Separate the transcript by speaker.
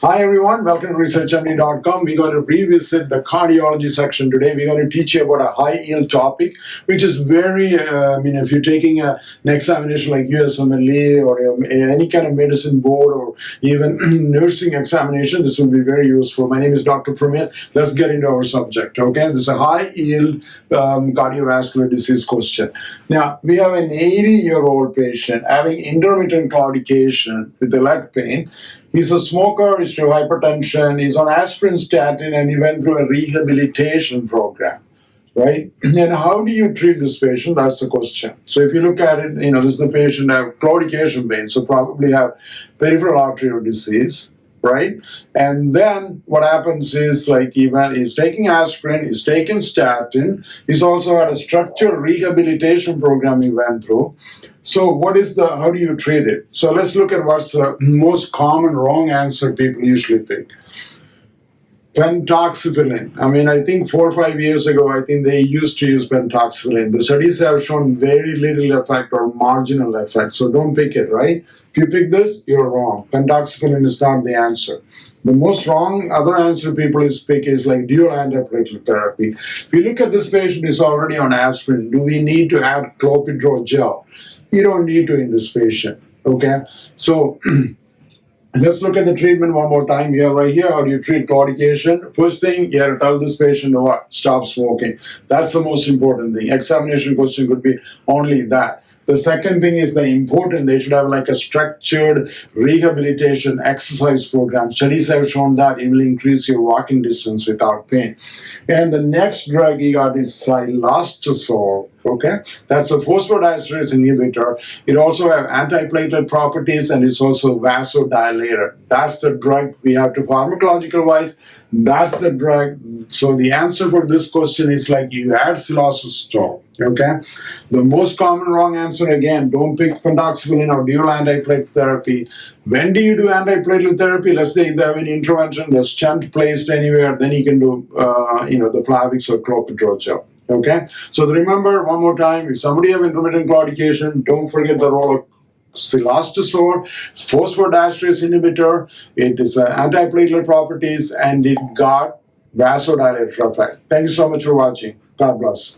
Speaker 1: Hi everyone, welcome to researchmd.com. We're going to revisit the cardiology section today. We're going to teach you about a high yield topic, which is very, if you're taking an examination like USMLE or any kind of medicine board or even nursing examination, this will be very useful. My name is Dr. PRAMIL. Let's get into our subject, okay? This is a high yield cardiovascular disease question. Now, we have an 80-year-old patient having intermittent claudication with the leg pain. He's a smoker, he's to hypertension, he's on aspirin statin, and he went through a rehabilitation program, right? And how do you treat this patient? That's the question. So if you look at it, this is the patient have claudication pain, so probably have peripheral arterial disease, right? And then what happens is he's taking aspirin, he's taking statin, he's also had a structured rehabilitation program he went through. So how do you treat it? So let's look at what's the most common wrong answer people usually pick. Pentoxifylline. I think 4 or 5 years ago, I think they used to use pentoxifylline. The studies have shown very little effect or marginal effect, so don't pick it, right? If you pick this, you're wrong. Pentoxifylline is not the answer. The most wrong other answer people pick is like dual antiplatelet therapy. If you look at this patient is already on aspirin, do we need to add clopidogrel gel? You don't need to in this patient, okay? So let's look at the treatment one more time here, right here. How do you treat claudication? First thing, you have to tell this patient to what? Stop smoking. That's the most important thing. Examination question could be only that. The second thing is they should have like a structured rehabilitation exercise program. Studies have shown that it will increase your walking distance without pain. And the next drug you got is cilostazol. Okay, that's a phosphodiesterase inhibitor. It also has antiplatelet properties and it's also vasodilator. That's the drug we have to pharmacological wise. That's the drug. So the answer for this question is like you add cilostazol. Okay, the most common wrong answer again, don't pick pentoxifylline or dual antiplatelet therapy. When do you do antiplatelet therapy? Let's say they have an intervention, the stent placed anywhere, then you can do the Plavix or clopidogrel gel. Okay, so remember one more time, if somebody have intermittent claudication, don't forget the role of cilostazol, phosphodiesterase inhibitor. It is antiplatelet properties and it got vasodilator effect. Thank you so much for watching. God bless.